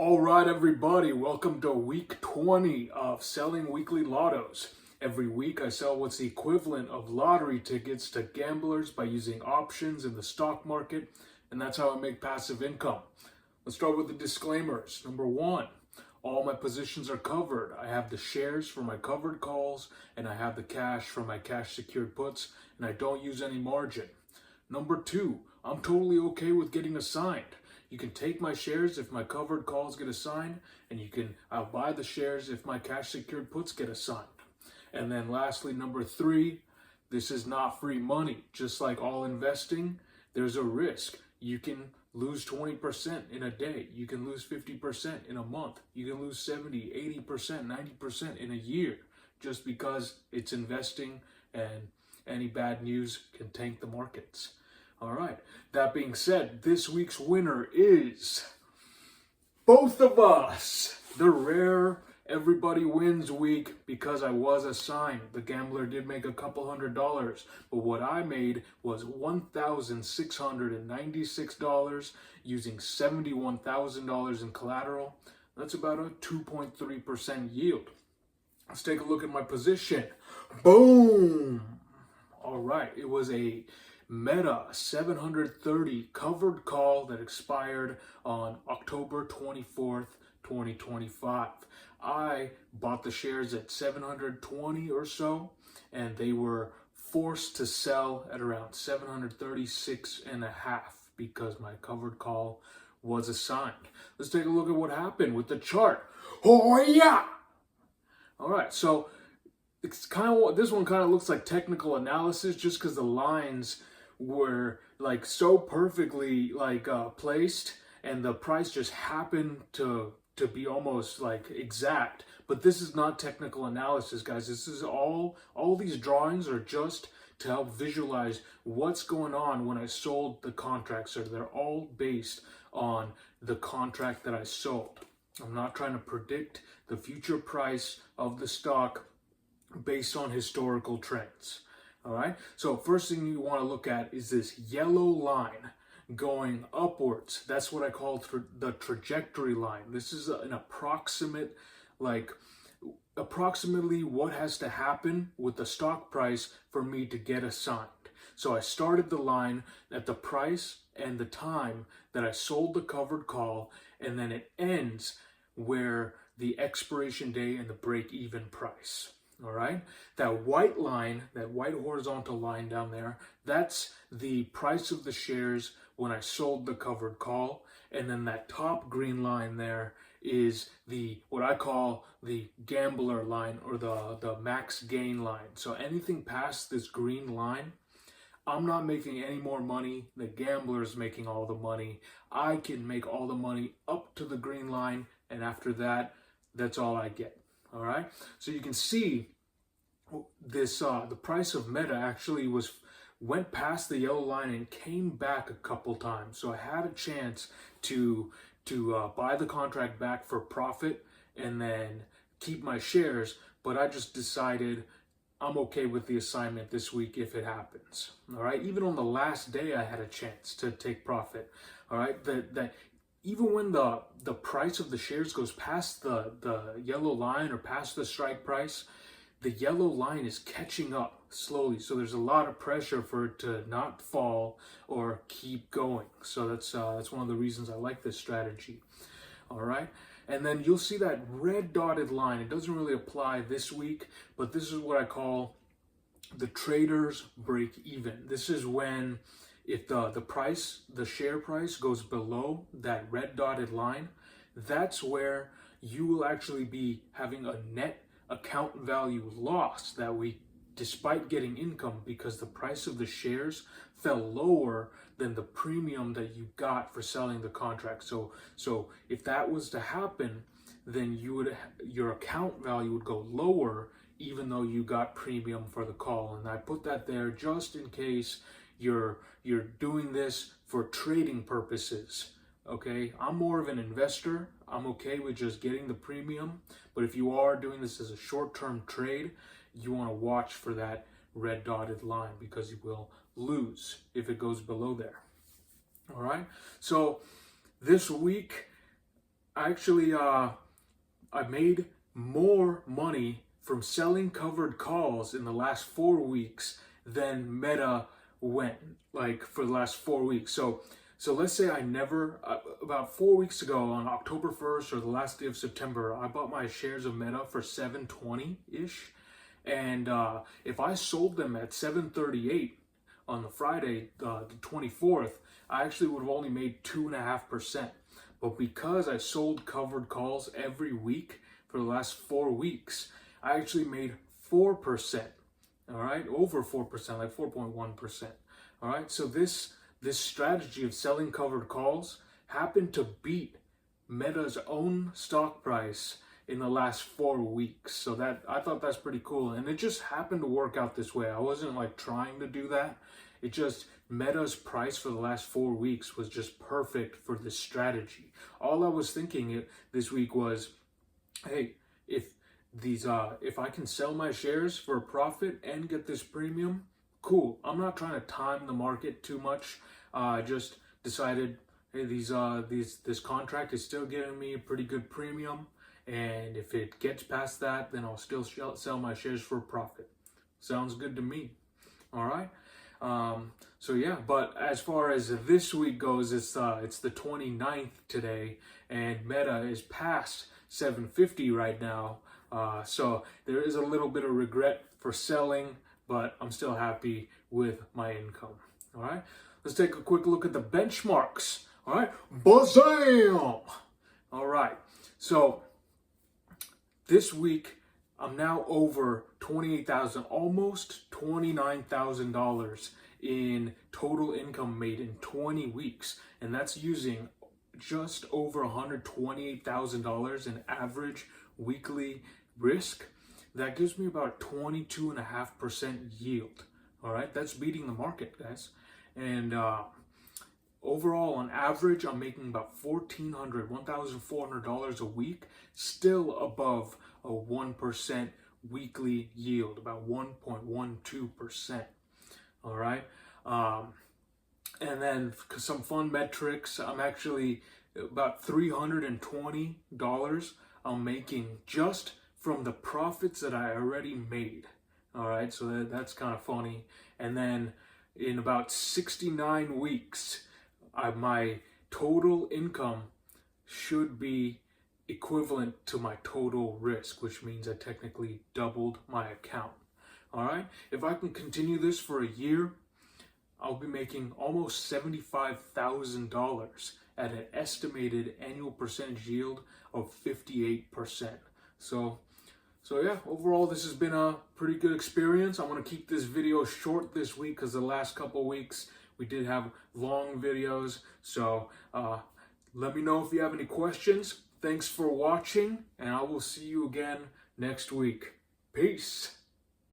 All right, everybody, welcome to week 20 of selling weekly lottos. Every week I sell what's the equivalent of lottery tickets to gamblers by using options in the stock market, and that's how I make passive income. Let's start with the disclaimers. Number one, all my positions are covered. I have the shares for my covered calls, and I have the cash for my cash secured puts, and I don't use any margin. Number two, I'm totally okay with getting assigned. You can take my shares if my covered calls get assigned, and I'll buy the shares if my cash secured puts get assigned. And then lastly, number three, this is not free money. Just like all investing, there's a risk. You can lose 20% in a day. You can lose 50% in a month. You can lose 70, 80%, 90% in a year, just because it's investing and any bad news can tank the markets. All right, that being said, this week's winner is both of us. The rare everybody wins week because I was assigned. The gambler did make a couple $100, but what I made was $1,696 using $71,000 in collateral. That's about a 2.3% yield. Let's take a look at my position. Boom! All right, it was a Meta 730 covered call that expired on October 24th, 2025. I bought the shares at 720 or so, and they were forced to sell at around 736 and a half because my covered call was assigned. Let's take a look at what happened with the chart. Oh yeah! All right, so it's this one kind of looks like technical analysis just because the lines were like so perfectly placed, and the price just happened to be almost like exact. But this is not technical analysis, guys. This is all these drawings are just to help visualize what's going on when I sold the contract. So they're all based on the contract that I sold. I'm not trying to predict the future price of the stock based on historical trends. All right, so first thing you want to look at is this yellow line going upwards. That's what I call the trajectory line. This is an approximately what has to happen with the stock price for me to get assigned. So I started the line at the price and the time that I sold the covered call, and then it ends where the expiration day and the break-even price. All right, that white line, that white horizontal line down there, that's the price of the shares when I sold the covered call. And then that top green line there is what I call the gambler line, or the max gain line. So anything past this green line, I'm not making any more money. The gambler's making all the money. I can make all the money up to the green line, and after that, that's all I get. All right, so you can see this the price of Meta actually went past the yellow line and came back a couple times. So I had a chance to buy the contract back for profit and then keep my shares, but I just decided I'm okay with the assignment this week if it happens. All right, even on the last day I had a chance to take profit. All right, that even when the price of the shares goes past the yellow line or past the strike price, the yellow line is catching up slowly. So there's a lot of pressure for it to not fall or keep going. So that's one of the reasons I like this strategy. All right. And then you'll see that red dotted line. It doesn't really apply this week, but this is what I call the trader's break even. This is when if the share price goes below that red dotted line, that's where you will actually be having a net account value loss that week, despite getting income, because the price of the shares fell lower than the premium that you got for selling the contract. So if that was to happen, then your account value would go lower even though you got premium for the call. And I put that there just in case you're doing this for trading purposes. Okay, I'm more of an investor. I'm okay with just getting the premium. But if you are doing this as a short-term trade, you want to watch for that red dotted line because you will lose if it goes below there. All right. So this week, Actually, I made more money from selling covered calls in the last 4 weeks than Meta went, like for the last 4 weeks. So let's say I never, about 4 weeks ago on October 1st or the last day of September, I bought my shares of Meta for 720-ish. And if I sold them at 738 on the Friday, the 24th, I actually would have only made 2.5%. But because I sold covered calls every week for the last 4 weeks, I actually made 4%. All right, over 4%, like 4.1%. All right, so this strategy of selling covered calls happened to beat Meta's own stock price in the last 4 weeks. So that, I thought that's pretty cool, and it just happened to work out this way. I wasn't like trying to do that. It just, Meta's price for the last 4 weeks was just perfect for this strategy. All I was thinking this week was, hey, if I can sell my shares for a profit and get this premium, cool. I'm not trying to time the market too much. I just decided, hey, this contract is still giving me a pretty good premium, and if it gets past that, then I'll still sell my shares for a profit. Sounds good to me. All right. So yeah, but as far as this week goes, it's the 29th today, and Meta is past 750 right now. So there is a little bit of regret for selling, but I'm still happy with my income. All right, let's take a quick look at the benchmarks. All right, Bazam! All right, so this week I'm now over $28,000, almost $29,000 in total income made in 20 weeks, and that's using just over $128,000 in average weekly risk. That gives me about 22.5% yield. All right, that's beating the market, guys. And overall, on average, I'm making about $1,400 a week, still above a 1% weekly yield, about 1.12%. All right. And then some fun metrics. I'm actually about $320 I'm making just from the profits that I already made. All right, so that's kind of funny. And then in about 69 weeks, my total income should be equivalent to my total risk, which means I technically doubled my account. All right, if I can continue this for a year, I'll be making almost $75,000 at an estimated annual percentage yield of 58%. So yeah, overall, this has been a pretty good experience. I'm going to keep this video short this week because the last couple weeks we did have long videos. So let me know if you have any questions. Thanks for watching, and I will see you again next week. Peace.